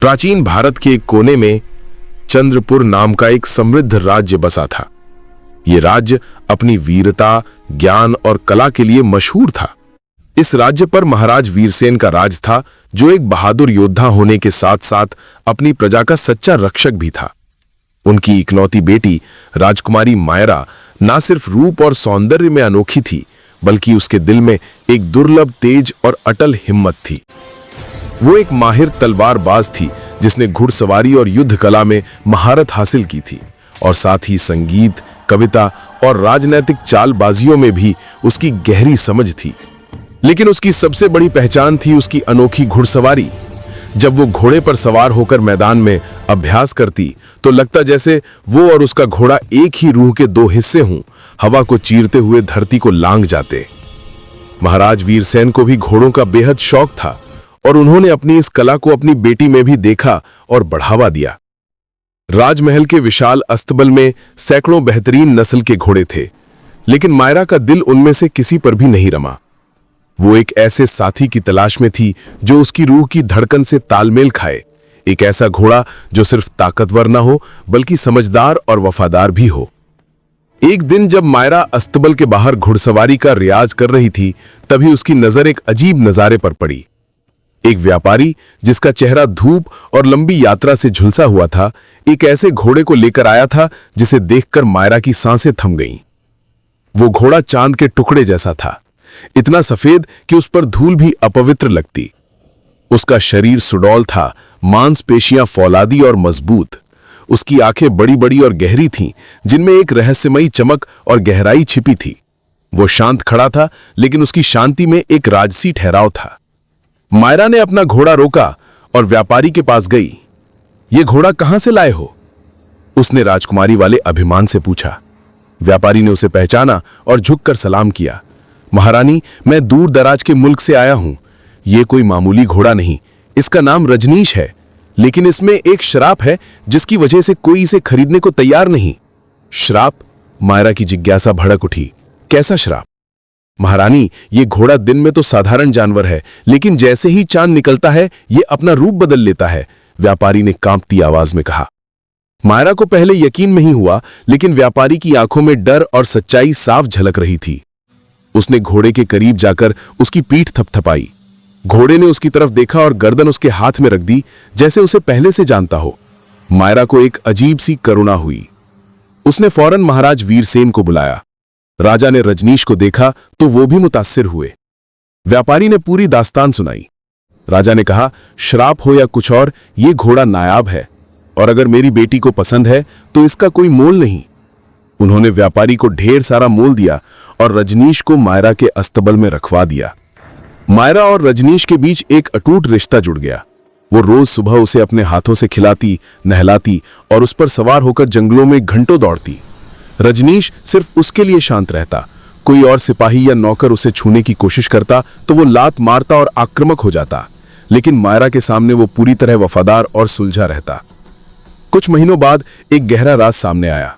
प्राचीन भारत के एक कोने में चंद्रपुर नाम का एक समृद्ध राज्य बसा था। ये राज्य अपनी वीरता, ज्ञान और कला के लिए मशहूर था। इस राज्य पर महाराज वीरसेन का राज था, जो एक बहादुर योद्धा होने के साथ साथ अपनी प्रजा का सच्चा रक्षक भी था। उनकी इकलौती बेटी राजकुमारी मायरा न सिर्फ रूप और सौंदर्य में अनोखी थी, बल्कि उसके दिल में एक दुर्लभ तेज और अटल हिम्मत थी। वो एक माहिर तलवारबाज थी, जिसने घुड़सवारी और युद्ध कला में महारत हासिल की थी, और साथ ही संगीत, कविता और राजनैतिक चालबाजियों में भी उसकी गहरी समझ थी। लेकिन उसकी सबसे बड़ी पहचान थी उसकी अनोखी घुड़सवारी। जब वो घोड़े पर सवार होकर मैदान में अभ्यास करती, तो लगता जैसे वो और उसका घोड़ा एक ही रूह के दो हिस्से हों, हवा को चीरते हुए धरती को लांघ जाते। महाराज वीरसेन को भी घोड़ों का बेहद शौक था, और उन्होंने अपनी इस कला को अपनी बेटी में भी देखा और बढ़ावा दिया। राजमहल के विशाल अस्तबल में सैकड़ों बेहतरीन नस्ल के घोड़े थे, लेकिन मायरा का दिल उनमें से किसी पर भी नहीं रमा। वो एक ऐसे साथी की तलाश में थी जो उसकी रूह की धड़कन से तालमेल खाए, एक ऐसा घोड़ा जो सिर्फ ताकतवर न हो, बल्कि समझदार और वफादार भी हो। एक दिन जब मायरा अस्तबल के बाहर घुड़सवारी का रियाज कर रही थी, तभी उसकी नजर एक अजीब नजारे पर पड़ी। एक व्यापारी, जिसका चेहरा धूप और लंबी यात्रा से झुलसा हुआ था, एक ऐसे घोड़े को लेकर आया था जिसे देखकर मायरा की सांसें थम गईं। वो घोड़ा चांद के टुकड़े जैसा था, इतना सफेद कि उस पर धूल भी अपवित्र लगती। उसका शरीर सुडौल था, मांसपेशियां फौलादी और मजबूत। उसकी आंखें बड़ी बड़ी और गहरी थीं, जिनमें एक रहस्यमयी चमक और गहराई छिपी थी। वो शांत खड़ा था, लेकिन उसकी शांति में एक राजसी ठहराव था। मायरा ने अपना घोड़ा रोका और व्यापारी के पास गई। ये घोड़ा कहां से लाए हो? उसने राजकुमारी वाले अभिमान से पूछा। व्यापारी ने उसे पहचाना और झुककर सलाम किया। महारानी, मैं दूर दराज के मुल्क से आया हूं। यह कोई मामूली घोड़ा नहीं, इसका नाम रजनीश है, लेकिन इसमें एक श्राप है जिसकी वजह से कोई इसे खरीदने को तैयार नहीं। श्राप? मायरा की जिज्ञासा भड़क उठी। कैसा श्राप? महारानी, ये घोड़ा दिन में तो साधारण जानवर है, लेकिन जैसे ही चांद निकलता है ये अपना रूप बदल लेता है, व्यापारी ने कांपती आवाज में कहा। मायरा को पहले यकीन नहीं हुआ, लेकिन व्यापारी की आंखों में डर और सच्चाई साफ झलक रही थी। उसने घोड़े के करीब जाकर उसकी पीठ थपथपाई। घोड़े ने उसकी तरफ देखा और गर्दन उसके हाथ में रख दी, जैसे उसे पहले से जानता हो। मायरा को एक अजीब सी करुणा हुई। उसने फौरन महाराज वीरसेन को बुलाया। राजा ने रजनीश को देखा तो वो भी मुतासिर हुए। व्यापारी ने पूरी दास्तान सुनाई। राजा ने कहा, श्राप हो या कुछ और, ये घोड़ा नायाब है, और अगर मेरी बेटी को पसंद है तो इसका कोई मोल नहीं। उन्होंने व्यापारी को ढेर सारा मोल दिया और रजनीश को मायरा के अस्तबल में रखवा दिया। मायरा और रजनीश के बीच एक अटूट रिश्ता जुड़ गया। वो रोज सुबह उसे अपने हाथों से खिलाती, नहलाती और उस पर सवार होकर जंगलों में घंटों दौड़ती। रजनीश सिर्फ उसके लिए शांत रहता। कोई और सिपाही या नौकर उसे छूने की कोशिश करता तो वो लात मारता और आक्रामक हो जाता, लेकिन मायरा के सामने वो पूरी तरह वफादार और सुलझा रहता। कुछ महीनों बाद एक गहरा राज सामने आया।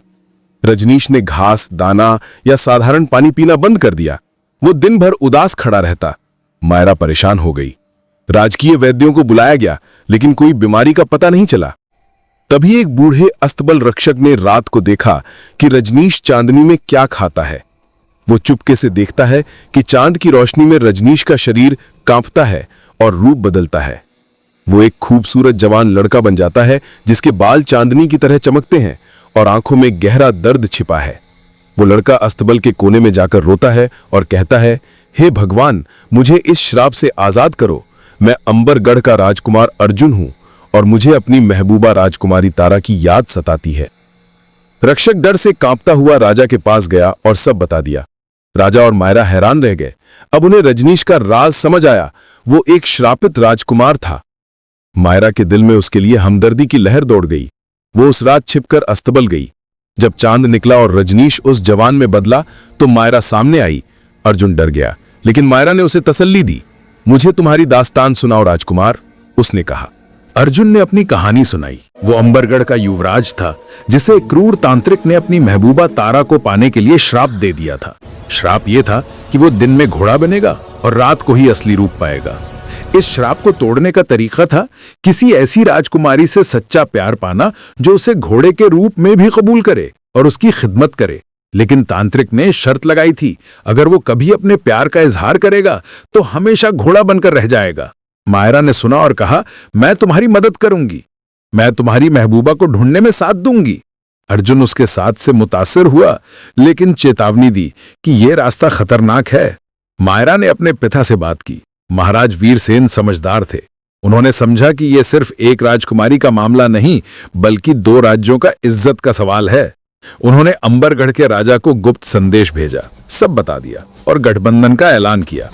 रजनीश ने घास, दाना या साधारण पानी पीना बंद कर दिया। वो दिन भर उदास खड़ा रहता। मायरा परेशान हो गई। राजकीय वैद्यों को बुलाया गया, लेकिन कोई बीमारी का पता नहीं चला। तभी एक बूढ़े अस्तबल रक्षक ने रात को देखा कि रजनीश चांदनी में क्या खाता है। वो चुपके से देखता है कि चांद की रोशनी में रजनीश का शरीर कांपता है और रूप बदलता है। वो एक खूबसूरत जवान लड़का बन जाता है, जिसके बाल चांदनी की तरह चमकते हैं और आंखों में गहरा दर्द छिपा है। वो लड़का अस्तबल के कोने में जाकर रोता है और कहता है, हे भगवान, मुझे इस श्राप से आजाद करो। मैं अंबरगढ़ का राजकुमार अर्जुन हूं और मुझे अपनी महबूबा राजकुमारी तारा की याद सताती है। रक्षक डर से कांपता हुआ राजा के पास गया और सब बता दिया। राजा और मायरा हैरान रह गए। अब उन्हें रजनीश का राज समझ आया। वो एक श्रापित राजकुमार था। मायरा के दिल में उसके लिए हमदर्दी की लहर दौड़ गई। वो उस रात छिपकर अस्तबल गई। जब चांद निकला और रजनीश उस जवान में बदला तो मायरा सामने आई। अर्जुन डर गया, लेकिन मायरा ने उसे तसल्ली दी। मुझे तुम्हारी दास्तान सुनाओ राजकुमार, उसने कहा। अर्जुन ने अपनी कहानी सुनाई। वो अंबरगढ़ का युवराज था, जिसे एक क्रूर तांत्रिक ने अपनी महबूबा तारा को पाने के लिए श्राप दे दिया था। श्राप यह था कि वो दिन में घोड़ा बनेगा और रात को ही असली रूप पाएगा। इस श्राप को तोड़ने का तरीका था किसी ऐसी राजकुमारी से सच्चा प्यार पाना जो उसे घोड़े के रूप में भी कबूल करे और उसकी खिदमत करे। लेकिन तांत्रिक ने शर्त लगाई थी, अगर वो कभी अपने प्यार का इजहार करेगा तो हमेशा घोड़ा बनकर रह जाएगा। मायरा ने सुना और कहा, मैं तुम्हारी मदद करूंगी, मैं तुम्हारी महबूबा को ढूंढने में साथ दूंगी। अर्जुन उसके साथ से मुतासिर हुआ, लेकिन चेतावनी दी कि यह रास्ता खतरनाक है। मायरा ने अपने पिता से बात की। महाराज वीरसेन समझदार थे। उन्होंने समझा कि यह सिर्फ एक राजकुमारी का मामला नहीं, बल्कि 2 राज्यों का इज्जत का सवाल है। उन्होंने अंबरगढ़ के राजा को गुप्त संदेश भेजा, सब बता दिया और गठबंधन का ऐलान किया।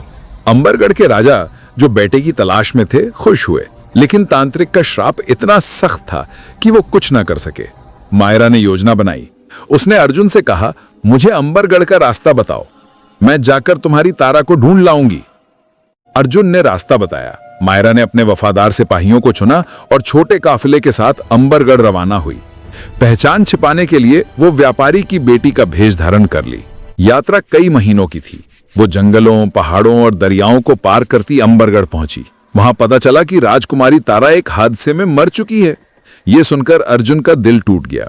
अंबरगढ़ के राजा, जो बेटे की तलाश में थे, खुश हुए, लेकिन तांत्रिक का श्राप इतना सख्त था कि वो कुछ ना कर सके। मायरा ने योजना बनाई। उसने अर्जुन से कहा, मुझे अंबरगढ़ का रास्ता बताओ, मैं जाकर तुम्हारी तारा को ढूंढ लाऊंगी। अर्जुन ने रास्ता बताया। मायरा ने अपने वफादार सिपाहियों को चुना और छोटे काफिले के साथ अंबरगढ़ रवाना हुई। पहचान छिपाने के लिए वो व्यापारी की बेटी का भेष धारण कर ली। यात्रा कई महीनों की थी। वो जंगलों, पहाड़ों और दरियाओं को पार करती अंबरगढ़ पहुंची। वहां पता चला कि राजकुमारी तारा एक हादसे में मर चुकी है। यह सुनकर अर्जुन का दिल टूट गया।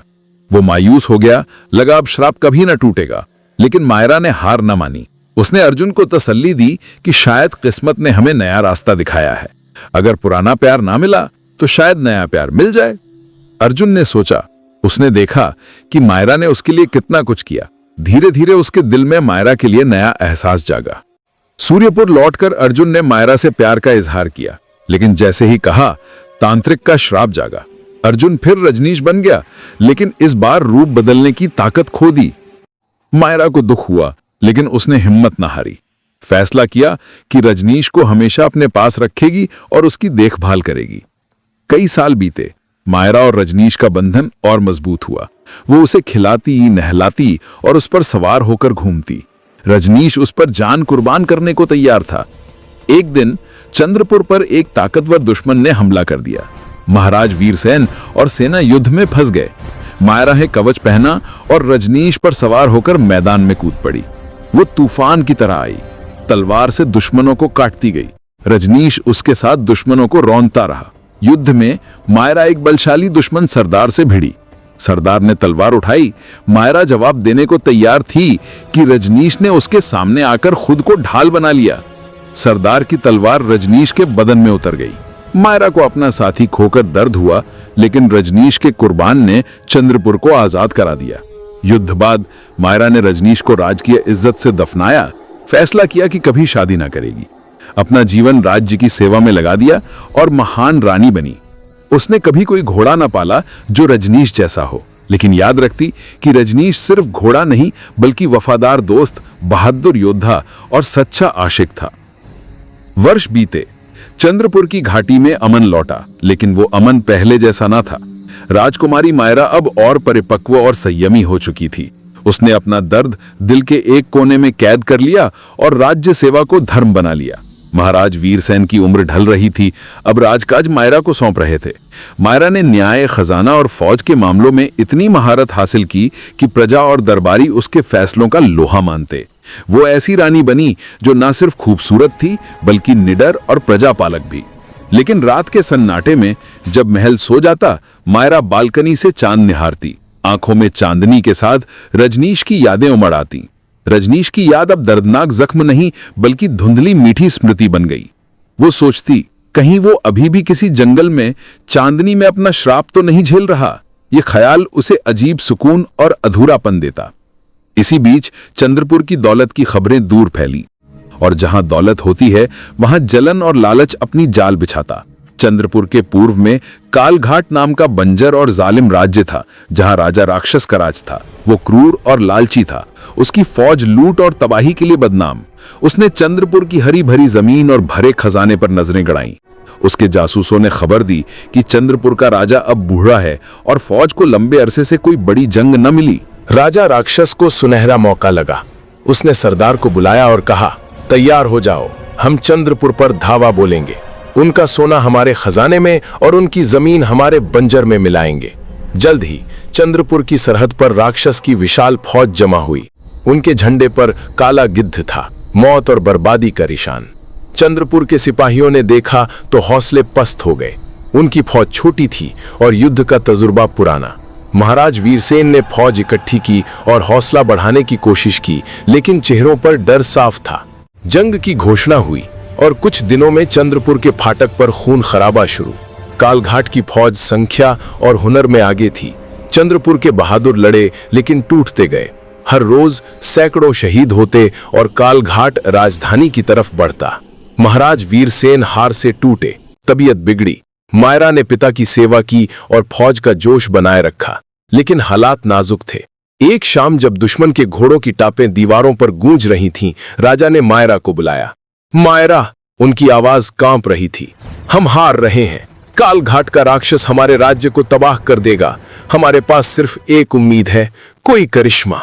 वो मायूस हो गया, लगा अब श्राप कभी न टूटेगा। लेकिन मायरा ने हार न मानी। उसने अर्जुन को तसल्ली दी कि शायद किस्मत ने हमें नया रास्ता दिखाया है। अगर पुराना प्यार ना मिला तो शायद नया प्यार मिल जाए। अर्जुन ने सोचा। उसने देखा कि मायरा ने उसके लिए कितना कुछ किया। धीरे धीरे उसके दिल में मायरा के लिए नया एहसास जागा। सूर्यपुर लौटकर अर्जुन ने मायरा से प्यार का इजहार किया, लेकिन जैसे ही कहा, तांत्रिक का श्राप जागा। अर्जुन फिर रजनीश बन गया, लेकिन इस बार रूप बदलने की ताकत खो दी। मायरा को दुख हुआ, लेकिन उसने हिम्मत न हारी। फैसला किया कि रजनीश को हमेशा अपने पास रखेगी और उसकी देखभाल करेगी। कई साल बीते। मायरा और रजनीश का बंधन और मजबूत हुआ। वो उसे खिलाती, नहलाती और उस पर सवार होकर घूमती। रजनीश उस पर जान कुर्बान करने को तैयार था। एक दिन चंद्रपुर पर एक ताकतवर दुश्मन ने हमला कर दिया। महाराज वीरसेन और सेना युद्ध में फंस गए। मायरा ने कवच पहना और रजनीश पर सवार होकर मैदान में कूद पड़ी। वो तूफान की तरह आई, तलवार से दुश्मनों को काटती गई। रजनीश उसके साथ दुश्मनों को रौंदता रहा। युद्ध में मायरा एक बलशाली दुश्मन सरदार से भिड़ी। सरदार ने तलवार उठाई। मायरा जवाब देने को तैयार थी कि रजनीश ने उसके सामने आकर खुद को ढाल बना लिया। सरदार की तलवार रजनीश के बदन में उतर गई। मायरा को अपना साथी खोकर दर्द हुआ, लेकिन रजनीश के कुर्बान ने चंद्रपुर को आजाद करा दिया। युद्ध बाद मायरा ने रजनीश को राजकीय इज्जत से दफनाया। फैसला किया कि कभी शादी ना करेगी। अपना जीवन राज्य की सेवा में लगा दिया और महान रानी बनी। उसने कभी कोई घोड़ा ना पाला जो रजनीश जैसा हो, लेकिन याद रखती कि रजनीश सिर्फ घोड़ा नहीं, बल्कि वफादार दोस्त, बहादुर योद्धा और सच्चा आशिक था। वर्ष बीते। चंद्रपुर की घाटी में अमन लौटा, लेकिन वो अमन पहले जैसा ना था। राजकुमारी मायरा अब और परिपक्व और संयमी हो चुकी थी। उसने अपना दर्द दिल के एक कोने में कैद कर लिया और राज्य सेवा को धर्म बना लिया। महाराज वीरसेन की उम्र ढल रही थी। अब राजकाज मायरा को सौंप रहे थे। मायरा ने न्याय, खजाना और फौज के मामलों में इतनी महारत हासिल की कि प्रजा और दरबारी उसके फैसलों का लोहा मानते। वो ऐसी रानी बनी जो न सिर्फ खूबसूरत थी, बल्कि निडर और प्रजापालक भी। लेकिन रात के सन्नाटे में जब महल सो जाता, मायरा बालकनी से चांद निहारती। आंखों में चांदनी के साथ रजनीश की यादें उमड़ आती। रजनीश की याद अब दर्दनाक जख्म नहीं, बल्कि धुंधली मीठी स्मृति बन गई। वो सोचती, कहीं वो अभी भी किसी जंगल में चांदनी में अपना श्राप तो नहीं झेल रहा। ये ख्याल उसे अजीब सुकून और अधूरापन देता। इसी बीच चंद्रपुर की दौलत की खबरें दूर फैली, और जहां दौलत होती है वहां जलन और लालच अपनी जाल बिछाता। चंद्रपुर के पूर्व में कालघाट नाम का बंजर और जालिम राज्य था, जहां राजा राक्षस का राज था। वो क्रूर और लालची था। उसकी फौज लूट और तबाही के लिए बदनाम। उसने चंद्रपुर की हरी भरी जमीन और भरे खजाने पर नजरें गड़ाईं। उसके जासूसों ने खबर दी कि चंद्रपुर का राजा अब बूढ़ा है और फौज को लंबे अरसे से कोई बड़ी जंग न मिली। राजा राक्षस को सुनहरा मौका लगा। उसने सरदार को बुलाया और कहा, तैयार हो जाओ, हम चंद्रपुर पर धावा बोलेंगे। उनका सोना हमारे खजाने में और उनकी जमीन हमारे बंजर में मिलाएंगे। जल्द ही चंद्रपुर की सरहद पर राक्षस की विशाल फौज जमा हुई। उनके झंडे पर काला गिद्ध था, मौत और बर्बादी का निशान। चंद्रपुर के सिपाहियों ने देखा तो हौसले पस्त हो गए। उनकी फौज छोटी थी और युद्ध का तजुर्बा पुराना। महाराज वीरसेन ने फौज इकट्ठी की और हौसला बढ़ाने की कोशिश की, लेकिन चेहरों पर डर साफ था। जंग की घोषणा हुई और कुछ दिनों में चंद्रपुर के फाटक पर खून खराबा शुरू। कालघाट की फौज संख्या और हुनर में आगे थी। चंद्रपुर के बहादुर लड़े लेकिन टूटते गए। हर रोज सैकड़ों शहीद होते और कालघाट राजधानी की तरफ बढ़ता। महाराज वीरसेन हार से टूटे, तबीयत बिगड़ी। मायरा ने पिता की सेवा की और फौज का जोश बनाए रखा, लेकिन हालात नाजुक थे। एक शाम जब दुश्मन के घोड़ों की टापें दीवारों पर गूंज रही थीं, राजा ने मायरा को बुलाया। मायरा, उनकी आवाज कांप रही थी, हम हार रहे हैं। कालघाट का राक्षस हमारे राज्य को तबाह कर देगा। हमारे पास सिर्फ एक उम्मीद है, कोई करिश्मा।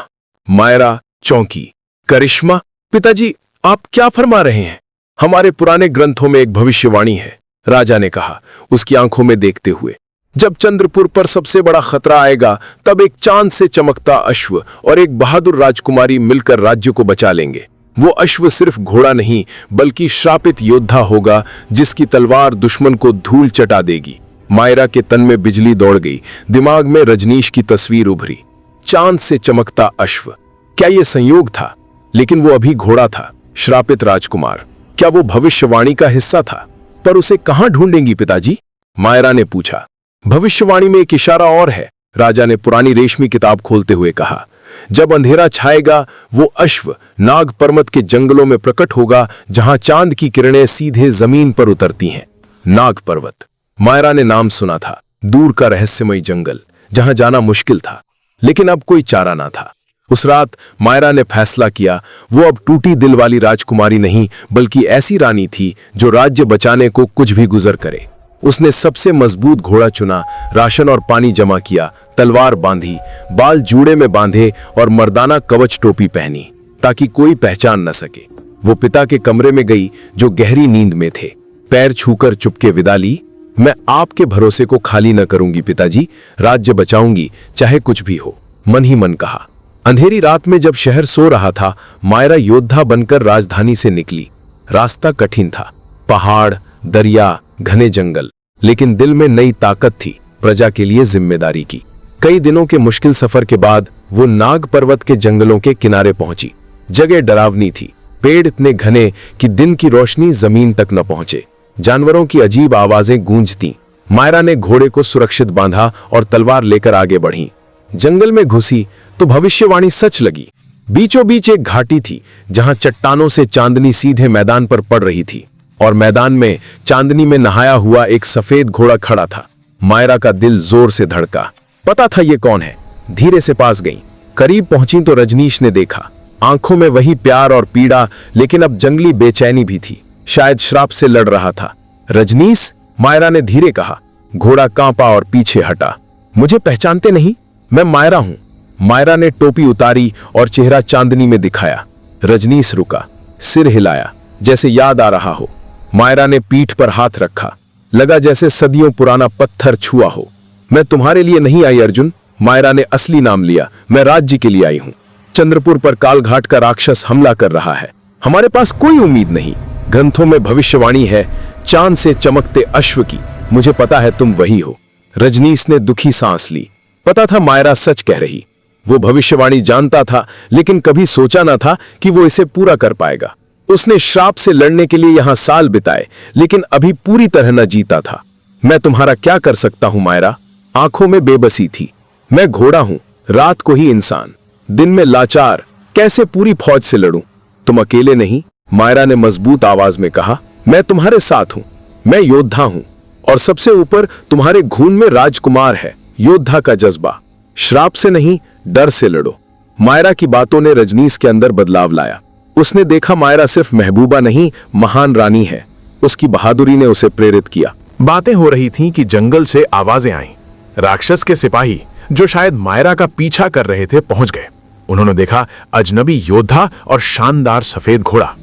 मायरा चौंकी। करिश्मा? पिताजी, आप क्या फरमा रहे हैं? हमारे पुराने ग्रंथों में एक भविष्यवाणी है, राजा ने कहा, उसकी आंखों में देखते हुए। जब चंद्रपुर पर सबसे बड़ा खतरा आएगा, तब एक चांद से चमकता अश्व और एक बहादुर राजकुमारी मिलकर राज्य को बचा लेंगे। वो अश्व सिर्फ घोड़ा नहीं, बल्कि श्रापित योद्धा होगा, जिसकी तलवार दुश्मन को धूल चटा देगी। मायरा के तन में बिजली दौड़ गई, दिमाग में रजनीश की तस्वीर उभरी। चांद से चमकता अश्व, क्या ये संयोग था? लेकिन वो अभी घोड़ा था, श्रापित राजकुमार। क्या वो भविष्यवाणी का हिस्सा था? पर उसे कहां ढूंढेंगी पिताजी? मायरा ने पूछा। भविष्यवाणी में एक इशारा और है, राजा ने पुरानी रेशमी किताब खोलते हुए कहा। जब अंधेरा छाएगा, वो अश्व नाग पर्वत के जंगलों में प्रकट होगा, जहां चांद की किरणें सीधे जमीन पर उतरती हैं। नाग पर्वत, मायरा ने नाम सुना था। दूर का रहस्यमय जंगल, जहां जाना मुश्किल था, लेकिन अब कोई चारा ना था। उस रात मायरा ने फैसला किया, वो अब टूटी दिल वाली राजकुमारी नहीं, बल्कि ऐसी रानी थी जो राज्य बचाने को कुछ भी गुजर करे। उसने सबसे मजबूत घोड़ा चुना, राशन और पानी जमा किया, तलवार बांधी, बाल जूड़े में बांधे और मर्दाना कवच टोपी पहनी, ताकि कोई पहचान न सके। वो पिता के कमरे में गई, जो गहरी नींद में थे। पैर छूकर चुपके विदा ली। मैं आपके भरोसे को खाली न करूंगी पिताजी, राज्य बचाऊंगी, चाहे कुछ भी हो, मन ही मन कहा। अंधेरी रात में जब शहर सो रहा था, मायरा योद्धा बनकर राजधानी से निकली। रास्ता कठिन था, पहाड़, दरिया, घने जंगल, लेकिन दिल में नई ताकत थी, प्रजा के लिए जिम्मेदारी की। कई दिनों के मुश्किल सफर के बाद वो नाग पर्वत के जंगलों के किनारे पहुंची। जगह डरावनी थी, पेड़ इतने घने कि दिन की रोशनी जमीन तक न पहुंचे। जानवरों की अजीब आवाजें गूंजती। मायरा ने घोड़े को सुरक्षित बांधा और तलवार लेकर आगे बढ़ी। जंगल में घुसी तो भविष्यवाणी सच लगी। बीचों बीच एक घाटी थी, जहां चट्टानों से चांदनी सीधे मैदान पर पड़ रही थी, और मैदान में चांदनी में नहाया हुआ एक सफेद घोड़ा खड़ा था। मायरा का दिल जोर से धड़का। पता था ये कौन है। धीरे से पास गई। करीब पहुंची तो रजनीश ने देखा। आंखों में वही प्यार और पीड़ा, लेकिन अब जंगली बेचैनी भी थी। शायद श्राप से लड़ रहा था। रजनीश, मायरा ने धीरे कहा। घोड़ा कांपा और पीछे हटा। मुझे पहचानते नहीं? मैं मायरा हूं। मायरा ने टोपी उतारी और चेहरा चांदनी में दिखाया। रजनीश रुका, सिर हिलाया, जैसे याद आ रहा हो। मायरा ने पीठ पर हाथ रखा, लगा जैसे सदियों पुराना पत्थर छुआ हो। मैं तुम्हारे लिए नहीं आई अर्जुन, मायरा ने असली नाम लिया। मैं राज्य के लिए आई हूं। चंद्रपुर पर कालघाट का राक्षस हमला कर रहा है। हमारे पास कोई उम्मीद नहीं। ग्रंथों में भविष्यवाणी है, चांद से चमकते अश्व की। मुझे पता है तुम वही हो। रजनीश ने दुखी सांस ली। पता था मायरा सच कह रही। वो भविष्यवाणी जानता था, लेकिन कभी सोचा ना था कि वो इसे पूरा कर पाएगा। उसने श्राप से लड़ने के लिए यहां साल बिताए, लेकिन अभी पूरी तरह न जीता था। मैं तुम्हारा क्या कर सकता हूं मायरा? आंखों में बेबसी थी। मैं घोड़ा हूं, रात को ही इंसान, दिन में लाचार। कैसे पूरी फौज से लड़ूं? तुम अकेले नहीं, मायरा ने मजबूत आवाज में कहा। मैं तुम्हारे साथ हूं। मैं योद्धा हूं, और सबसे ऊपर तुम्हारे खून में राजकुमार है, योद्धा का जज्बा। श्राप से नहीं, डर से लड़ो। मायरा की बातों ने रजनीश के अंदर बदलाव लाया। उसने देखा मायरा सिर्फ महबूबा नहीं, महान रानी है। उसकी बहादुरी ने उसे प्रेरित किया। बातें हो रही थीं कि जंगल से आवाजें आईं। राक्षस के सिपाही, जो शायद मायरा का पीछा कर रहे थे, पहुंच गए। उन्होंने देखा अजनबी योद्धा और शानदार सफेद घोड़ा।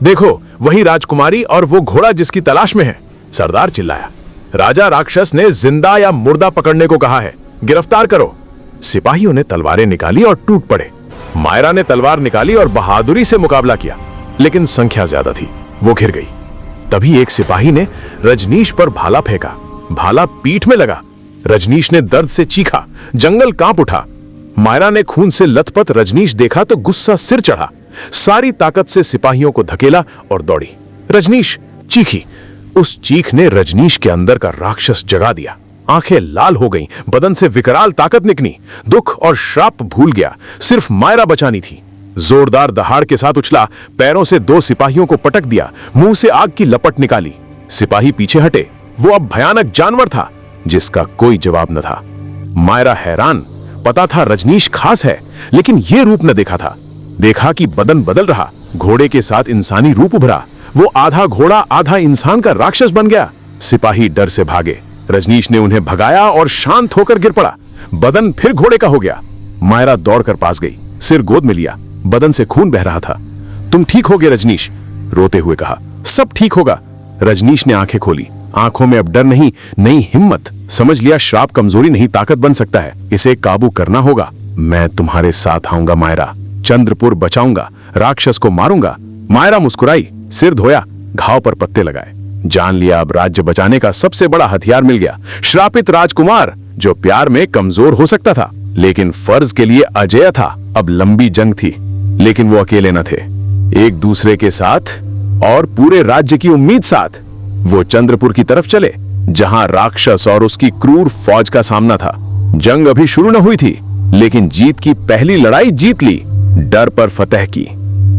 देखो, वही राजकुमारी और वो घोड़ा जिसकी तलाश में है, सरदार चिल्लाया। राजा राक्षस ने जिंदा या मुर्दा पकड़ने को कहा है, गिरफ्तार करो। सिपाहियों ने तलवारें निकाली और टूट पड़े। मायरा ने तलवार निकाली और बहादुरी से मुकाबला किया, लेकिन संख्या ज्यादा थी। वो घिर गई। तभी एक सिपाही ने रजनीश पर भाला फेंका। भाला पीठ में लगा। रजनीश ने दर्द से चीखा। जंगल कांप उठा। मायरा ने खून से लथपथ रजनीश देखा तो गुस्सा सिर चढ़ा। सारी ताकत से सिपाहियों को धकेला और दौड़ी। रजनीश चीखी। उस चीख ने रजनीश के अंदर का राक्षस जगा दिया। आंखें लाल हो गईं, बदन से विकराल ताकत निकली। दुख और श्राप भूल गया, सिर्फ मायरा बचानी थी। जोरदार दहाड़ के साथ उछला, पैरों से 2 सिपाहियों को पटक दिया, मुंह से आग की लपट निकाली। सिपाही पीछे हटे। वो अब भयानक जानवर था जिसका कोई जवाब न था। मायरा हैरान। पता था रजनीश खास है, लेकिन यह रूप न देखा था। देखा कि बदन बदल रहा, घोड़े के साथ इंसानी रूप उभरा। वो आधा घोड़ा आधा इंसान का राक्षस बन गया। सिपाही डर से भागे। रजनीश ने उन्हें भगाया और शांत होकर गिर पड़ा। बदन फिर घोड़े का हो गया। मायरा दौड़कर पास गई, सिर गोद में लिया। बदन से खून बह रहा था। तुम ठीक होगे रजनीश, रोते हुए कहा। सब ठीक होगा। रजनीश ने आंखें खोली। आंखों में अब डर नहीं, नई हिम्मत। समझ लिया श्राप कमजोरी नहीं, ताकत बन सकता है। इसे काबू करना होगा। मैं तुम्हारे साथ आऊंगा मायरा, चंद्रपुर बचाऊंगा, राक्षस को मारूंगा। मायरा मुस्कुराई, सिर धोया, घाव पर पत्ते लगाए। जान लिया अब राज्य बचाने का सबसे बड़ा हथियार मिल गया। श्रापित राजकुमार जो प्यार में कमजोर हो सकता था, लेकिन फर्ज के लिए अजेय था। अब लंबी जंग थी, लेकिन वो अकेले न थे। एक दूसरे के साथ और पूरे राज्य की उम्मीद साथ वो चंद्रपुर की तरफ चले, जहां राक्षस और उसकी क्रूर फौज का सामना था। जंग अभी शुरू न हुई थी, लेकिन जीत की पहली लड़ाई जीत ली, डर पर फतह की।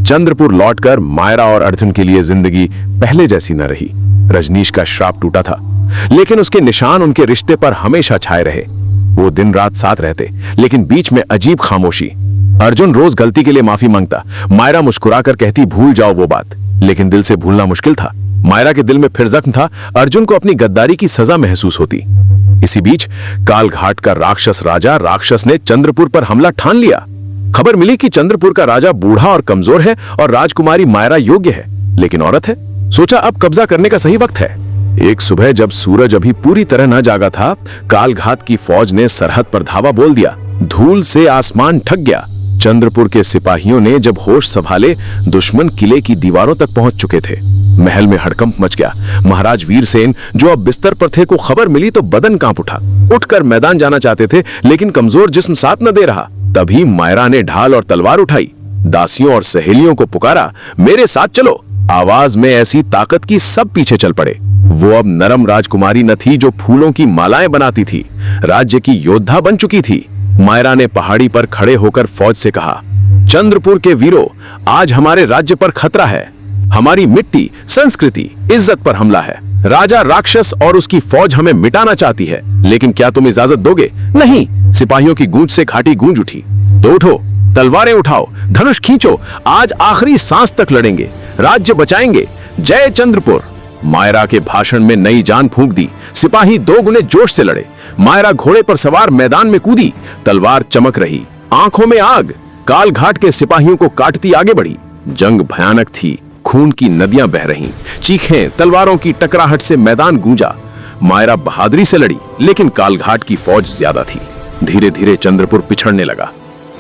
चंद्रपुर लौटकर मायरा और अर्जुन के लिए जिंदगी पहले जैसी न रही। रजनीश का श्राप टूटा था, लेकिन उसके निशान उनके रिश्ते पर हमेशा छाए रहे। वो दिन रात साथ रहते, लेकिन बीच में अजीब खामोशी। अर्जुन रोज गलती के लिए माफी मांगता। मायरा मुस्कुराकर कहती भूल जाओ वो बात, लेकिन दिल से भूलना मुश्किल था। मायरा के दिल में फिर जख्म था। अर्जुन को अपनी गद्दारी की सजा महसूस होती। इसी बीच कालघाट का राक्षस राजा राक्षस ने चंद्रपुर पर हमला ठान लिया। खबर मिली कि चंद्रपुर का राजा बूढ़ा और कमजोर है और राजकुमारी मायरा योग्य है, लेकिन औरत है। सोचा अब कब्जा करने का सही वक्त है। एक सुबह जब सूरज अभी पूरी तरह न जागा था, कालघाट की फौज ने सरहद पर धावा बोल दिया। धूल से आसमान ठग गया। चंद्रपुर के सिपाहियों ने जब होश संभाले, दुश्मन किले की दीवारों तक पहुंच चुके थे। महल में हड़कंप मच गया। महाराज वीरसेन जो अब बिस्तर पर थे को खबर मिली तो बदन कांप उठा। उठकर मैदान जाना चाहते थे, लेकिन कमजोर जिस्म साथ न दे रहा। तभी मायरा ने ढाल और तलवार उठाई। दासियों और सहेलियों को पुकारा, मेरे साथ चलो। आवाज में ऐसी ताकत की सब पीछे चल पड़े। वो अब नरम राजकुमारी न थी जो फूलों की मालाएं बनाती थी, राज्य की योद्धा बन चुकी थी। मायरा ने पहाड़ी पर खड़े होकर फौज से कहा, चंद्रपुर के वीरों, आज हमारे राज्य पर खतरा है। हमारी मिट्टी, संस्कृति, इज्जत पर हमला है। राजा राक्षस और उसकी फौज हमें मिटाना चाहती है, लेकिन क्या तुम इजाजत दोगे? नहीं। सिपाहियों की गूंज से घाटी गूंज उठी। तो उठो, तलवारें उठाओ, धनुष खींचो, आज आखिरी सांस तक लड़ेंगे, राज्य बचाएंगे। जय चंद्रपुर। मायरा के भाषण में नई जान फूंक दी। सिपाही 2 गुने जोश से लड़े। मायरा घोड़े पर सवार मैदान में कूदी। तलवार चमक रही, आंखों में आग। कालघाट के सिपाहियों को काटती आगे बढ़ी। जंग भयानक थी। खून की नदियां बह रहीं। चीखें, तलवारों की टकराहट से मैदान गूंजा। मायरा बहादुरी से लड़ी, लेकिन कालघाट की फौज ज्यादा थी। धीरे धीरे चंद्रपुर पिछड़ने लगा।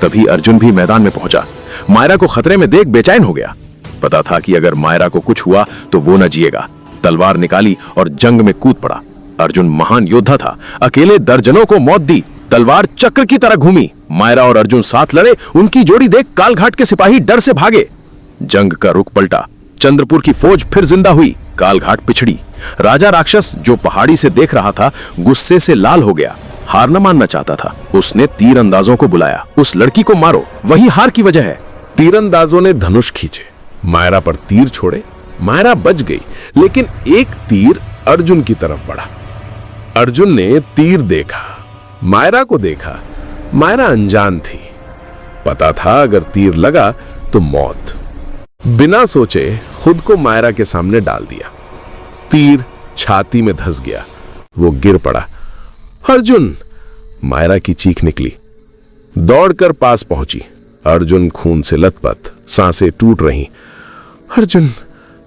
तभी अर्जुन भी मैदान में पहुंचा। मायरा को खतरे में देख बेचैन हो गया। पता था कि अगर मायरा को कुछ हुआ तो वो न जिएगा। तलवार निकाली और जंग में कूद पड़ा। अर्जुन महान योद्धा था, अकेले दर्जनों को मौत दी। तलवार चक्र की तरह घूमी। मायरा और अर्जुन साथ लड़े। उनकी जोड़ी देख कालघाट के सिपाही डर से भागे। जंग का रुख पलटा। चंद्रपुर की फौज फिर जिंदा हुई। कालघाट पिछड़ी। राजा राक्षस जो पहाड़ी से देख रहा था, गुस्से से लाल हो गया। हार न मानना चाहता था। उसने तीरंदाजों को बुलाया। उस लड़की को मारो, वही हार की वजह है। तीरंदाजों ने धनुष खींचे, मायरा पर तीर छोड़े। मायरा बच गई, लेकिन एक तीर अर्जुन की तरफ बढ़ा। अर्जुन ने तीर देखा, मायरा को देखा। मायरा अनजान थी। पता था अगर तीर लगा तो मौत। बिना सोचे खुद को मायरा के सामने डाल दिया। तीर छाती में धंस गया। वो गिर पड़ा। अर्जुन! मायरा की चीख निकली। दौड़कर पास पहुंची। अर्जुन खून से लथपथ, सांसें टूट रहीं। अर्जुन,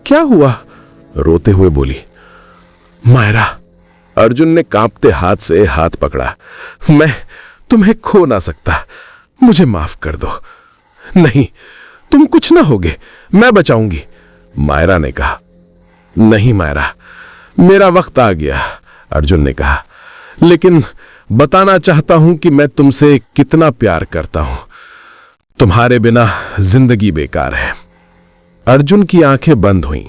क्या हुआ? रोते हुए बोली। मायरा। अर्जुन ने कांपते हाथ से हाथ पकड़ा। मैं तुम्हें खो ना सकता, मुझे माफ कर दो। नहीं, तुम कुछ ना होगे, मैं बचाऊंगी, मायरा ने कहा। नहीं मायरा, मेरा वक्त आ गया, अर्जुन ने कहा। लेकिन बताना चाहता हूं कि मैं तुमसे कितना प्यार करता हूं। तुम्हारे बिना जिंदगी बेकार है। अर्जुन की आंखें बंद हुईं।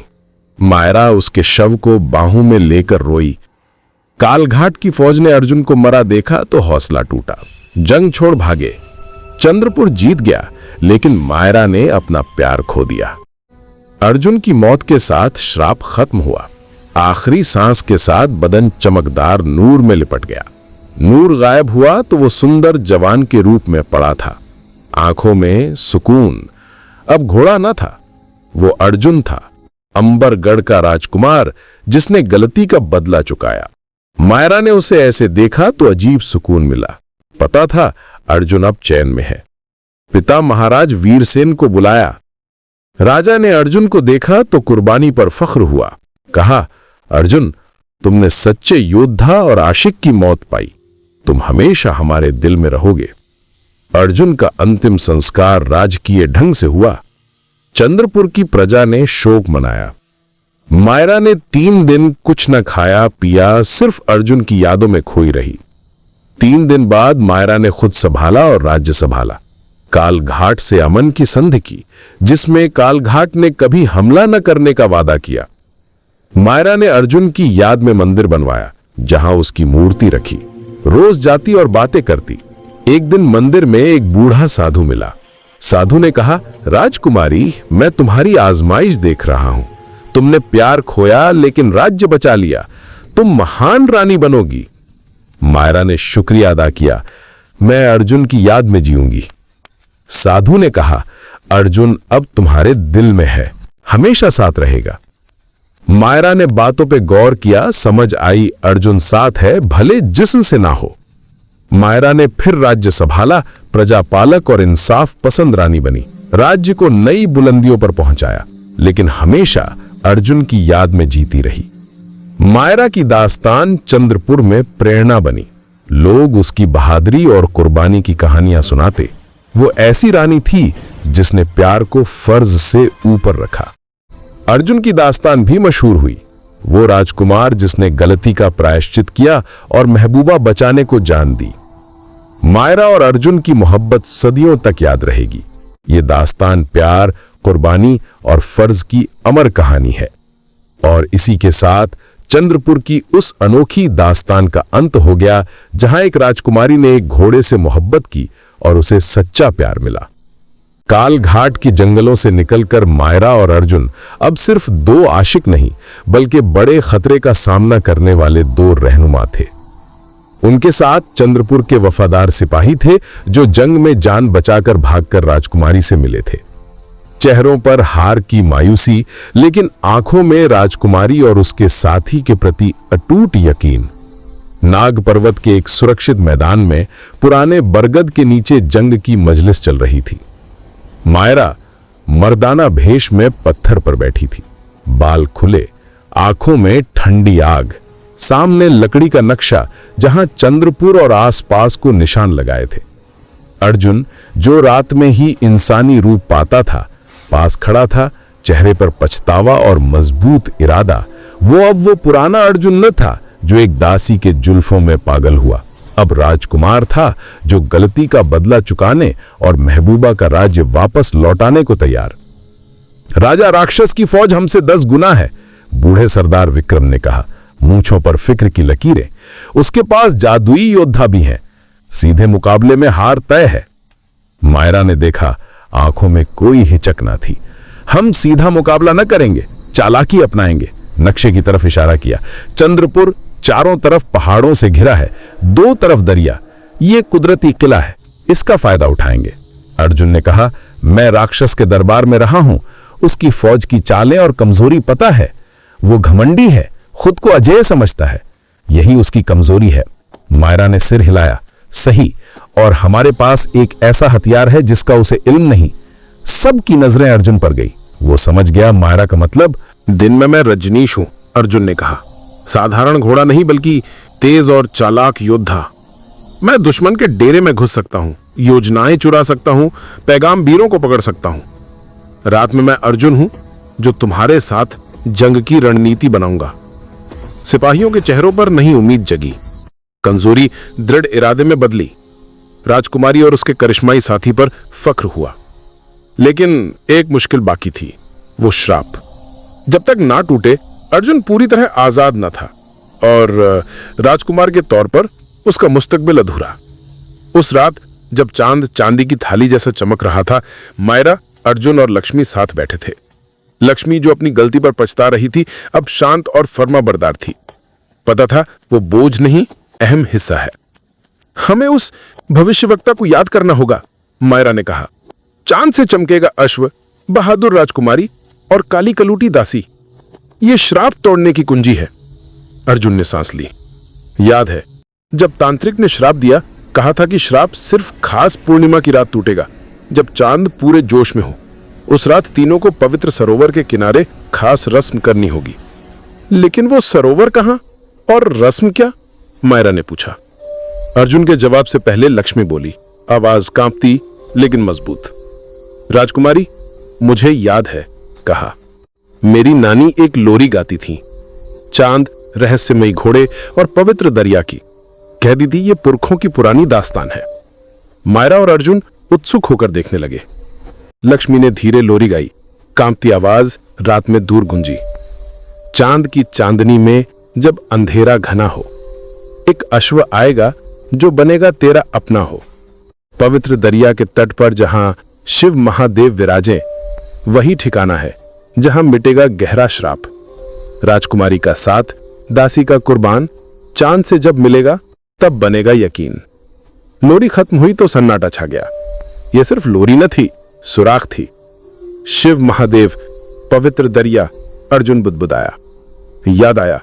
मायरा उसके शव को बाहों में लेकर रोई। कालघाट की फौज ने अर्जुन को मरा देखा तो हौसला टूटा। जंग छोड़ भागे। चंद्रपुर जीत गया, लेकिन मायरा ने अपना प्यार खो दिया। अर्जुन की मौत के साथ श्राप खत्म हुआ। आखिरी सांस के साथ बदन चमकदार नूर में लिपट गया। नूर गायब हुआ तो वो सुंदर जवान के रूप में पड़ा था। आंखों में सुकून। अब घोड़ा न था, वो अर्जुन था, अंबरगढ़ का राजकुमार जिसने गलती का बदला चुकाया। मायरा ने उसे ऐसे देखा तो अजीब सुकून मिला। पता था अर्जुन अब चैन में है। पिता महाराज वीरसेन को बुलाया। राजा ने अर्जुन को देखा तो कुर्बानी पर फख्र हुआ। कहा, अर्जुन, तुमने सच्चे योद्धा और आशिक की मौत पाई। तुम हमेशा हमारे दिल में रहोगे। अर्जुन का अंतिम संस्कार राजकीय ढंग से हुआ। चंद्रपुर की प्रजा ने शोक मनाया। मायरा ने 3 दिन कुछ न खाया पिया, सिर्फ अर्जुन की यादों में खोई रही। 3 दिन बाद मायरा ने खुद संभाला और राज्य संभाला। कालघाट से अमन की संधि की, जिसमें कालघाट ने कभी हमला न करने का वादा किया। मायरा ने अर्जुन की याद में मंदिर बनवाया, जहां उसकी मूर्ति रखी। रोज जाती और बातें करती। एक दिन मंदिर में एक बूढ़ा साधु मिला। साधु ने कहा, राजकुमारी, मैं तुम्हारी आजमाइश देख रहा हूं। तुमने प्यार खोया लेकिन राज्य बचा लिया। तुम महान रानी बनोगी। मायरा ने शुक्रिया अदा किया। मैं अर्जुन की याद में जीऊंगी। साधु ने कहा, अर्जुन अब तुम्हारे दिल में है, हमेशा साथ रहेगा। मायरा ने बातों पे गौर किया। समझ आई अर्जुन साथ है, भले जिस्म से ना हो। मायरा ने फिर राज्य संभाला। प्रजापालक और इंसाफ पसंद रानी बनी। राज्य को नई बुलंदियों पर पहुंचाया, लेकिन हमेशा अर्जुन की याद में जीती रही। मायरा की दास्तान चंद्रपुर में प्रेरणा बनी। लोग उसकी बहादुरी और कुर्बानी की कहानियां सुनाते। वो ऐसी रानी थी जिसने प्यार को फर्ज से ऊपर रखा। अर्जुन की दास्तान भी मशहूर हुई। वो राजकुमार जिसने गलती का प्रायश्चित किया और महबूबा बचाने को जान दी। मायरा और अर्जुन की मोहब्बत सदियों तक याद रहेगी। ये दास्तान प्यार, कुर्बानी और फर्ज की अमर कहानी है। और इसी के साथ चंद्रपुर की उस अनोखी दास्तान का अंत हो गया, जहां एक राजकुमारी ने एक घोड़े से मोहब्बत की और उसे सच्चा प्यार मिला। कालघाट की जंगलों से निकलकर मायरा और अर्जुन अब सिर्फ 2 आशिक नहीं, बल्कि बड़े खतरे का सामना करने वाले 2 रहनुमा थे। उनके साथ चंद्रपुर के वफादार सिपाही थे, जो जंग में जान बचाकर भागकर राजकुमारी से मिले थे। चेहरों पर हार की मायूसी, लेकिन आंखों में राजकुमारी और उसके साथी के प्रति अटूट यकीन। नाग पर्वत के एक सुरक्षित मैदान में पुराने बरगद के नीचे जंग की मजलिस चल रही थी। मायरा मर्दाना भेष में पत्थर पर बैठी थी, बाल खुले, आंखों में ठंडी आग, सामने लकड़ी का नक्शा जहां चंद्रपुर और आसपास को निशान लगाए थे। अर्जुन, जो रात में ही इंसानी रूप पाता था, पास खड़ा था, चेहरे पर पछतावा और मजबूत इरादा। वो पुराना अर्जुन न था जो एक दासी के जुल्फों में पागल हुआ। अब राजकुमार था जो गलती का बदला चुकाने और महबूबा का राज्य वापस लौटाने को तैयार। राजा, राक्षस की फौज हमसे 10 गुना है, बूढ़े सरदार विक्रम ने कहा, मूंछों पर फिक्र की लकीरें। उसके पास जादुई योद्धा भी हैं, सीधे मुकाबले में हार तय है। मायरा ने देखा, आंखों में कोई हिचक ना थी। हम सीधा मुकाबला न करेंगे, चालाकी अपनाएंगे। नक्शे की तरफ इशारा किया। चंद्रपुर चारों तरफ पहाड़ों से घिरा है, 2 तरफ दरिया। ये कुदरती किला है, इसका फायदा उठाएंगे। अर्जुन ने कहा, मैं राक्षस के दरबार में रहा हूं, उसकी फौज की चालें और कमजोरी पता है। वो घमंडी है, खुद को अजेय समझता है, यही उसकी कमजोरी है। मायरा ने सिर हिलाया। सही, और हमारे पास एक ऐसा हथियार है जिसका उसे इल्म नहीं। सबकी नजरें अर्जुन पर गई। वो समझ गया मायरा का मतलब। दिन में मैं रजनीश हूं, अर्जुन ने कहा। साधारण घोड़ा नहीं, बल्कि तेज और चालाक योद्धा। मैं दुश्मन के डेरे में घुस सकता हूं, योजनाएं चुरा सकता हूं, पैगाम वीरों को पकड़ सकता हूं। रात में मैं अर्जुन हूं जो तुम्हारे साथ जंग की रणनीति बनाऊंगा। सिपाहियों के चेहरों पर नई उम्मीद जगी, कमजोरी दृढ़ इरादे में बदली। राजकुमारी और उसके करिश्माई साथी पर फख्र हुआ। लेकिन एक मुश्किल बाकी थी, वो श्राप। जब तक ना टूटे अर्जुन पूरी तरह आजाद न था और राजकुमार के तौर पर उसका मुस्तकबिल अधूरा। उस रात जब चांद चांदी की थाली जैसा चमक रहा था, मायरा, अर्जुन और लक्ष्मी साथ बैठे थे। लक्ष्मी जो अपनी गलती पर पछता रही थी, अब शांत और फर्माबरदार थी। पता था वो बोझ नहीं, अहम हिस्सा है। हमें उस भविष्यवक्ता को याद करना होगा, मायरा ने कहा। चांद से चमकेगा अश्व, बहादुर राजकुमारी और काली कलूटी दासी, ये श्राप तोड़ने की कुंजी है। अर्जुन ने सांस ली। याद है जब तांत्रिक ने श्राप दिया, कहा था कि श्राप सिर्फ खास पूर्णिमा की रात टूटेगा, जब चांद पूरे जोश में हो। उस रात तीनों को पवित्र सरोवर के किनारे खास रस्म करनी होगी। लेकिन वो सरोवर कहां और रस्म क्या? मायरा ने पूछा। अर्जुन के जवाब से पहले लक्ष्मी बोली, आवाज कांपती लेकिन मजबूत। राजकुमारी, मुझे याद है, कहा, मेरी नानी एक लोरी गाती थी, चांद, रहस्यमयी घोड़े और पवित्र दरिया की। कहती थी ये पुरखों की पुरानी दास्तान है। मायरा और अर्जुन उत्सुक होकर देखने लगे। लक्ष्मी ने धीरे लोरी गाई, कांपती आवाज रात में दूर गूंजी। चांद की चांदनी में जब अंधेरा घना हो, एक अश्व आएगा जो बनेगा तेरा अपना हो। पवित्र दरिया के तट पर जहां शिव महादेव विराजें, वही ठिकाना है जहां मिटेगा गहरा श्राप। राजकुमारी का साथ, दासी का कुर्बान, चांद से जब मिलेगा तब बनेगा यकीन। लोरी खत्म हुई तो सन्नाटा छा गया। यह सिर्फ लोरी न थी, सुराख थी। शिव महादेव, पवित्र दरिया, अर्जुन बुदबुदाया। याद आया,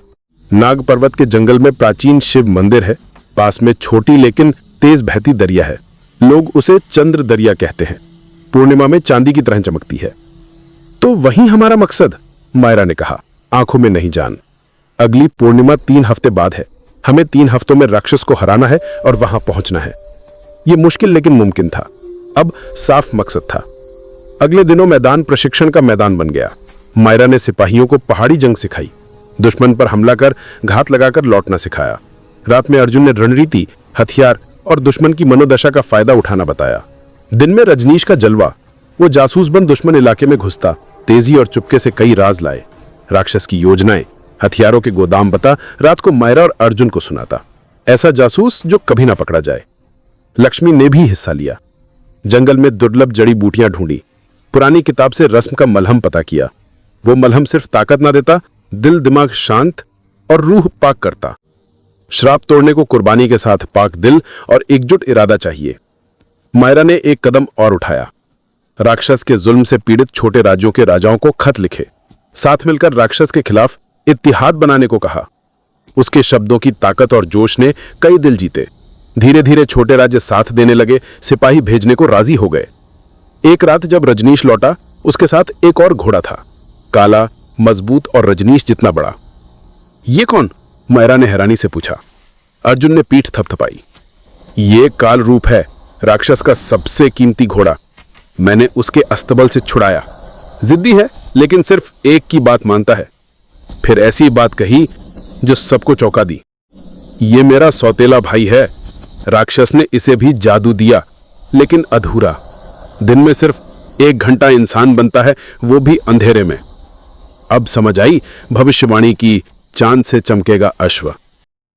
नाग पर्वत के जंगल में प्राचीन शिव मंदिर है, पास में छोटी लेकिन तेज बहती दरिया है। लोग उसे चंद्र दरिया कहते हैं, पूर्णिमा में चांदी की तरह चमकती है। तो वही हमारा मकसद, मायरा ने कहा, आंखों में नहीं जान। अगली पूर्णिमा 3 हफ्ते बाद है। हमें 3 हफ्तों में राक्षस को हराना है और वहां पहुंचना है। यह मुश्किल लेकिन मुमकिन था। अब साफ मकसद था। अगले दिनों मैदान प्रशिक्षण का मैदान बन गया। मायरा ने सिपाहियों को पहाड़ी जंग सिखाई, दुश्मन पर हमला कर घात लगाकर लौटना सिखाया। रात में अर्जुन ने रणनीति, हथियार और दुश्मन की मनोदशा का फायदा उठाना बताया। दिन में रजनीश का जलवा, वो जासूस बन दुश्मन इलाके में घुसता, तेजी और चुपके से कई राज लाए। राक्षस की योजनाएं, हथियारों के गोदाम बता रात को मायरा और अर्जुन को सुनाता। ऐसा जासूस जो कभी ना पकड़ा जाए। लक्ष्मी ने भी हिस्सा लिया। जंगल में दुर्लभ जड़ी बूटियां ढूंढी, पुरानी किताब से रस्म का मलहम पता किया। वो मलहम सिर्फ ताकत ना देता, दिल दिमाग शांत और रूह पाक करता। श्राप तोड़ने को कुर्बानी के साथ पाक दिल और एकजुट इरादा चाहिए। मायरा ने एक कदम और उठाया। राक्षस के जुल्म से पीड़ित छोटे राज्यों के राजाओं को खत लिखे, साथ मिलकर राक्षस के खिलाफ इत्तिहाद बनाने को कहा। उसके शब्दों की ताकत और जोश ने कई दिल जीते। धीरे धीरे छोटे राज्य साथ देने लगे, सिपाही भेजने को राजी हो गए। एक रात जब रजनीश लौटा, उसके साथ एक और घोड़ा था, काला, मजबूत और रजनीश जितना बड़ा। ये कौन? मायरा ने हैरानी से पूछा। अर्जुन ने पीठ थपथपाई। ये काल रूप है, राक्षस का सबसे कीमती घोड़ा। मैंने उसके अस्तबल से छुड़ाया। जिद्दी है लेकिन सिर्फ एक की बात मानता है। फिर ऐसी बात कही जो सबको चौंका दी। ये मेरा सौतेला भाई है। राक्षस ने इसे भी जादू दिया, लेकिन अधूरा। दिन में सिर्फ 1 घंटा इंसान बनता है, वो भी अंधेरे में। अब समझ आई भविष्यवाणी की, चांद से चमकेगा अश्व।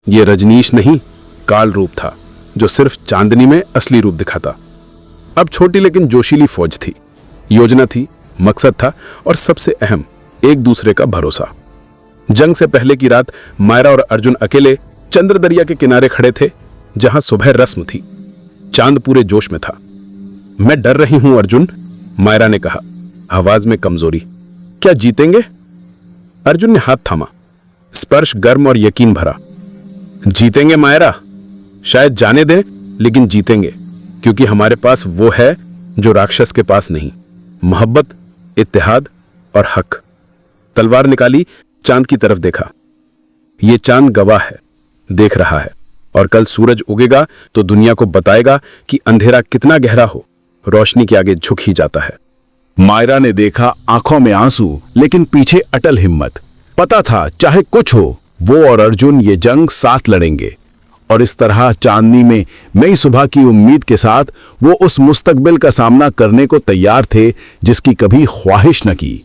ये रजनीश नहीं, काल रूप था जो सिर्फ चांदनी में असली रूप दिखाता। अब छोटी लेकिन जोशीली फौज थी, योजना थी, मकसद था और सबसे अहम, एक दूसरे का भरोसा। जंग से पहले की रात मायरा और अर्जुन अकेले चंद्र दरिया के किनारे खड़े थे, जहां सुबह रस्म थी। चांद पूरे जोश में था। मैं डर रही हूं अर्जुन, मायरा ने कहा, आवाज में कमजोरी। क्या जीतेंगे? अर्जुन ने हाथ थामा, स्पर्श गर्म और यकीन भरा। जीतेंगे मायरा, शायद जाने दें लेकिन जीतेंगे, क्योंकि हमारे पास वो है जो राक्षस के पास नहीं, मोहब्बत, इत्तेहाद और हक। तलवार निकाली, चांद की तरफ देखा। ये चांद गवाह है, देख रहा है, और कल सूरज उगेगा तो दुनिया को बताएगा कि अंधेरा कितना गहरा हो, रोशनी के आगे झुक ही जाता है। मायरा ने देखा आंखों में आंसू, लेकिन पीछे अटल हिम्मत। पता था चाहे कुछ हो, वो और अर्जुन ये जंग साथ लड़ेंगे। और इस तरह चांदनी में नई सुबह की उम्मीद के साथ वो उस मुस्तकबिल का सामना करने को तैयार थे जिसकी कभी ख्वाहिश न की।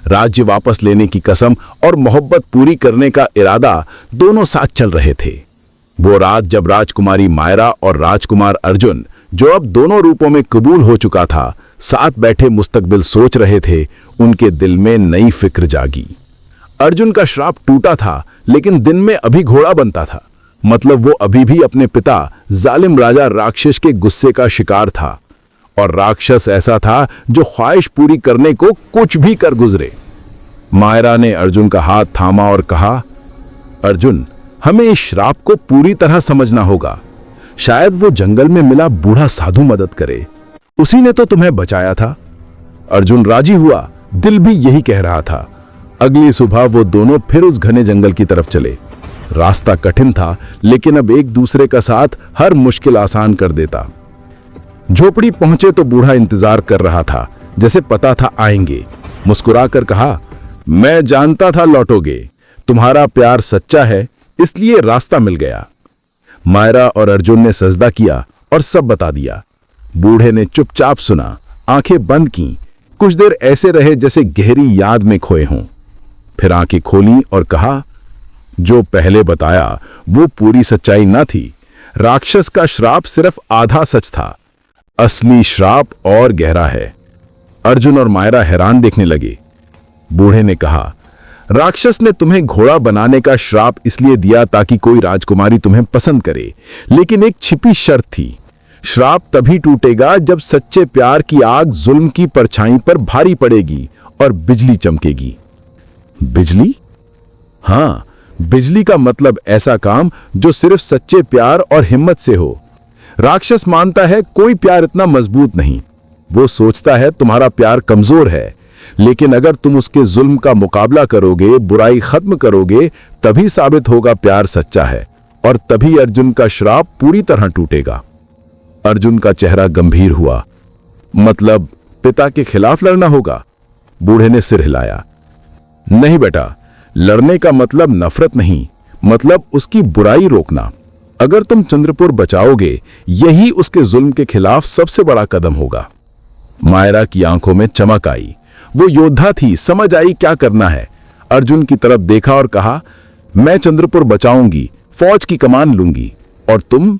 राज्य वापस लेने की कसम और मोहब्बत पूरी करने का इरादा दोनों साथ चल रहे थे। वो रात जब राजकुमारी मायरा और राजकुमार अर्जुन, जो अब दोनों रूपों में कबूल हो चुका था, साथ बैठे मुस्तकबिल सोच रहे थे, उनके दिल में नई फिक्र जागी। अर्जुन का श्राप टूटा था, लेकिन दिन में अभी घोड़ा बनता था। मतलब वो अभी भी अपने पिता जालिम राजा राक्षस के गुस्से का शिकार था, और राक्षस ऐसा था जो ख्वाहिश पूरी करने को कुछ भी कर गुजरे। मायरा ने अर्जुन का हाथ थामा और कहा, अर्जुन, हमें इस श्राप को पूरी तरह समझना होगा। शायद वो जंगल में मिला बूढ़ा साधु मदद करे, उसी ने तो तुम्हें बचाया था। अर्जुन राजी हुआ, दिल भी यही कह रहा था। अगली सुबह वो दोनों फिर उस घने जंगल की तरफ चले। रास्ता कठिन था, लेकिन अब एक दूसरे का साथ हर मुश्किल आसान कर देता। झोपड़ी पहुंचे तो बूढ़ा इंतजार कर रहा था, जैसे पता था आएंगे। मुस्कुराकर कहा, मैं जानता था लौटोगे, तुम्हारा प्यार सच्चा है, इसलिए रास्ता मिल गया। मायरा और अर्जुन ने सजदा किया और सब बता दिया। बूढ़े ने चुपचाप सुना, आंखें बंद की। कुछ देर ऐसे रहे जैसे गहरी याद में खोए हों। फिर आंखें खोली और कहा, जो पहले बताया वो पूरी सच्चाई न थी। राक्षस का श्राप सिर्फ आधा सच था, असली श्राप और गहरा है। अर्जुन और मायरा हैरान देखने लगे। बूढ़े ने कहा, राक्षस ने तुम्हें घोड़ा बनाने का श्राप इसलिए दिया ताकि कोई राजकुमारी तुम्हें पसंद करे, लेकिन एक छिपी शर्त थी। श्राप तभी टूटेगा जब सच्चे प्यार की आग जुल्म की परछाई पर भारी पड़ेगी और बिजली चमकेगी। बिजली? हां, बिजली का मतलब ऐसा काम जो सिर्फ सच्चे प्यार और हिम्मत से हो। राक्षस मानता है कोई प्यार इतना मजबूत नहीं। वो सोचता है तुम्हारा प्यार कमजोर है, लेकिन अगर तुम उसके जुल्म का मुकाबला करोगे, बुराई खत्म करोगे, तभी साबित होगा प्यार सच्चा है, और तभी अर्जुन का श्राप पूरी तरह टूटेगा। अर्जुन का चेहरा गंभीर हुआ। मतलब पिता के खिलाफ लड़ना होगा? बूढ़े ने सिर हिलाया। नहीं बेटा, लड़ने का मतलब नफरत नहीं, मतलब उसकी बुराई रोकना। अगर तुम चंद्रपुर बचाओगे, यही उसके जुल्म के खिलाफ सबसे बड़ा कदम होगा। मायरा की आंखों में चमक आई। वो योद्धा थी, समझ आई क्या करना है। अर्जुन की तरफ देखा और कहा, मैं चंद्रपुर बचाऊंगी, फौज की कमान लूंगी, और तुम?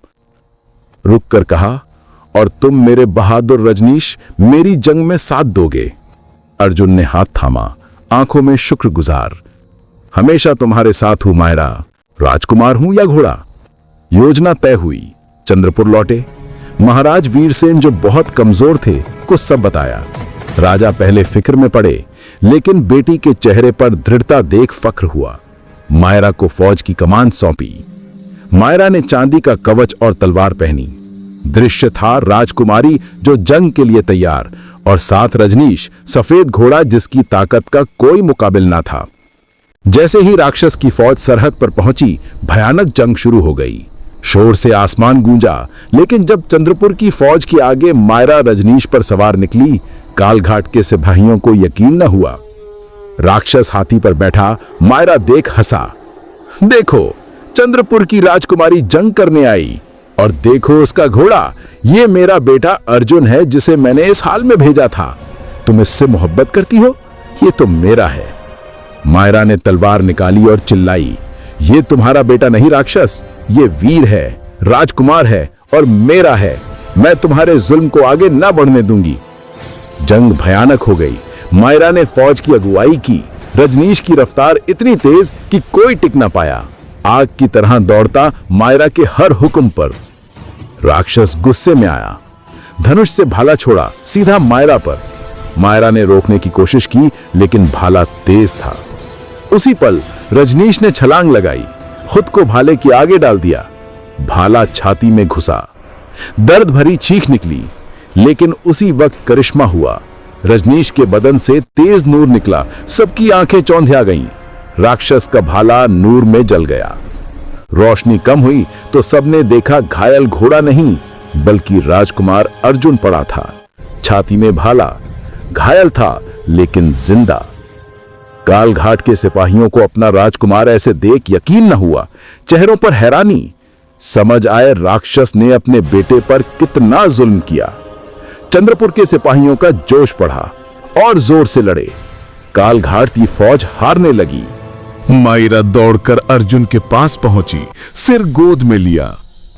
रुक कर कहा, और तुम मेरे बहादुर रजनीश मेरी जंग में साथ दोगे। अर्जुन ने हाथ थामा, आंखों में शुक्रगुजार। हमेशा तुम्हारे साथ हूं मायरा, राजकुमार हूं या घोड़ा। योजना तय हुई। चंद्रपुर लौटे। महाराज वीरसेन, जो बहुत कमजोर थे, को सब बताया। राजा पहले फिक्र में पड़े, लेकिन बेटी के चेहरे पर दृढ़ता देख फख्र हुआ। मायरा को फौज की कमान सौंपी। मायरा ने चांदी का कवच और तलवार पहनी। दृश्य था राजकुमारी जो जंग के लिए तैयार, और साथ रजनीश, सफेद घोड़ा जिसकी ताकत का कोई मुकाबिल ना था। जैसे ही राक्षस की फौज सरहद पर पहुंची, भयानक जंग शुरू हो गई। शोर से आसमान गूंजा, लेकिन जब चंद्रपुर की फौज के आगे मायरा रजनीश पर सवार निकली, कालघाट के सिपाहियों को यकीन न हुआ। राक्षस हाथी पर बैठा, मायरा देख हंसा। देखो, चंद्रपुर की राजकुमारी जंग करने आई, और देखो उसका घोड़ा, ये मेरा बेटा अर्जुन है जिसे मैंने इस हाल में भेजा था। तुम इससे मोहब्बत करती हो? ये तो मेरा है। मायरा ने तलवार निकाली और चिल्लाई, ये तुम्हारा बेटा नहीं राक्षस, ये वीर है, राजकुमार है और मेरा है। मैं तुम्हारे जुल्म को आगे न बढ़ने दूंगी। जंग भयानक हो गई। मायरा ने फौज की अगुवाई की। रजनीश की रफ्तार इतनी तेज कि कोई टिक न पाया। आग की तरह दौड़ता मायरा के हर हुक्म पर। राक्षस गुस्से में आया, धनुष से भाला छोड़ा सीधा मायरा पर। मायरा ने रोकने की कोशिश की, लेकिन भाला तेज था। उसी पल रजनीश ने छलांग लगाई, खुद को भाले के आगे डाल दिया। भाला छाती में घुसा। दर्द भरी चीख निकली, लेकिन उसी वक्त करिश्मा हुआ। रजनीश के बदन से तेज नूर निकला। सबकी आंखें चौंधिया गईं। राक्षस का भाला नूर में जल गया। रोशनी कम हुई तो सबने देखा घायल घोड़ा नहीं, बल्कि राजकुमार अर्जुन पड़ा था, छाती में भाला। घायल था लेकिन जिंदा। कालघाट के सिपाहियों को अपना राजकुमार ऐसे देख यकीन न हुआ। चेहरों पर हैरानी। समझ आए राक्षस ने अपने बेटे पर कितना जुल्म किया। चंद्रपुर के सिपाहियों का जोश बढ़ा और जोर से लड़े। कालघाट की फौज हारने लगी। मायरा दौड़कर अर्जुन के पास पहुंची, सिर गोद में लिया।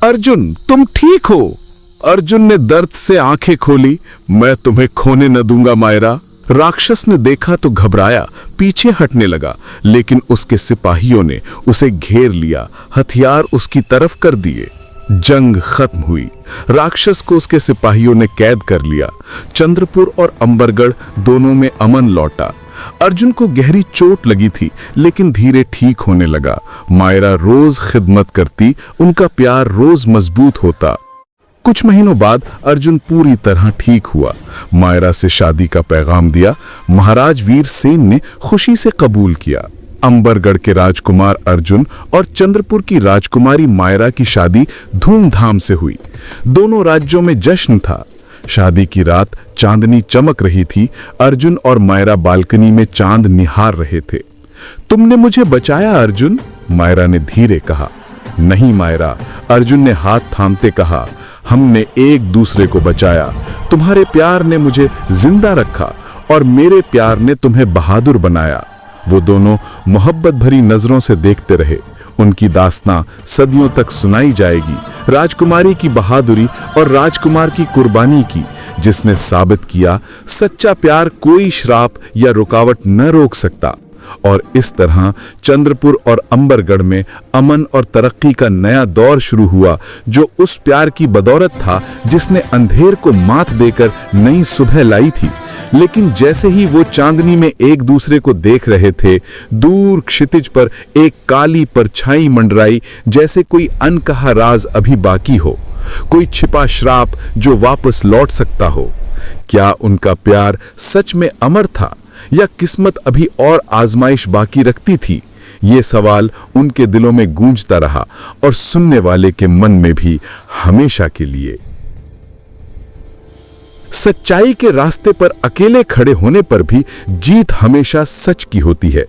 अर्जुन, तुम ठीक हो? अर्जुन ने दर्द से आंखें खोली। मैं तुम्हें खोने न दूंगा मायरा। राक्षस ने देखा तो घबराया, पीछे हटने लगा, लेकिन उसके सिपाहियों ने उसे घेर लिया, हथियार उसकी तरफ कर दिए। जंग खत्म हुई। राक्षस को उसके सिपाहियों ने कैद कर लिया। चंद्रपुर और अंबरगढ़ दोनों में अमन लौटा। अर्जुन को गहरी चोट लगी थी, लेकिन धीरे ठीक होने लगा। मायरा रोज खिदमत करती, उनका प्यार रोज मजबूत होता। कुछ महीनों बाद अर्जुन पूरी तरह ठीक हुआ। मायरा से शादी का पैगाम दिया। महाराज वीर सेन ने खुशी से कबूल किया। अंबरगढ़ के राजकुमार अर्जुन और चंद्रपुर की राजकुमारी मायरा की शादी धूमधाम से हुई। दोनों राज्यों में जश्न था। शादी की रात चांदनी चमक रही थी। अर्जुन और मायरा बालकनी में चांद निहार रहे थे। तुमने मुझे बचाया अर्जुन, मायरा ने धीरे कहा। नहीं मायरा, अर्जुन ने हाथ थामते कहा। हमने एक दूसरे को बचाया। तुम्हारे प्यार ने मुझे जिंदा रखा और मेरे प्यार ने तुम्हें बहादुर बनाया। वो दोनों मोहब्बत भरी नजरों से देखते रहे। उनकी दास्तां सदियों तक सुनाई जाएगी। राजकुमारी की बहादुरी और राजकुमार की कुर्बानी की, जिसने साबित किया सच्चा प्यार कोई श्राप या रुकावट न रोक सकता। और इस तरह चंद्रपुर और अंबरगढ़ में अमन और तरक्की का नया दौर शुरू हुआ, जो उस प्यार की बदौलत था जिसने अंधेर को मात देकर नई सुबह लाई थी। लेकिन जैसे ही वो चांदनी में एक दूसरे को देख रहे थे, दूर क्षितिज पर एक काली परछाई मंडराई, जैसे कोई अनकहा राज अभी बाकी हो, कोई छिपा श्राप जो वापस लौट सकता हो। क्या उनका प्यार सच में अमर था या किस्मत अभी और आजमाइश बाकी रखती थी? ये सवाल उनके दिलों में गूंजता रहा और सुनने वाले के मन में भी हमेशा के लिए। सच्चाई के रास्ते पर अकेले खड़े होने पर भी जीत हमेशा सच की होती है।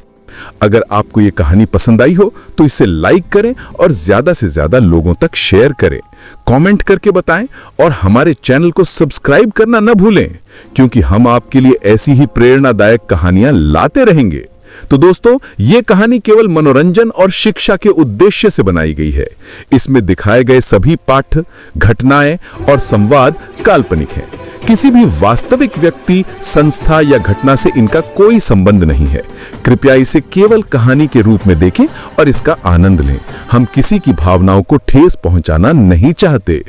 अगर आपको ये कहानी पसंद आई हो तो इसे लाइक करें और ज्यादा से ज्यादा लोगों तक शेयर करें। कमेंट करके बताएं और हमारे चैनल को सब्सक्राइब करना न भूलें, क्योंकि हम आपके लिए ऐसी ही प्रेरणादायक कहानियां लाते रहेंगे। तो दोस्तों, ये कहानी केवल मनोरंजन और शिक्षा के उद्देश्य से बनाई गई है। इसमें दिखाए गए सभी पाठ, घटनाएं और संवाद काल्पनिक हैं। किसी भी वास्तविक व्यक्ति, संस्था या घटना से इनका कोई संबंध नहीं है। कृपया इसे केवल कहानी के रूप में देखें और इसका आनंद लें। हम किसी की भावनाओं को ठेस पहुंचाना नहीं चाहते।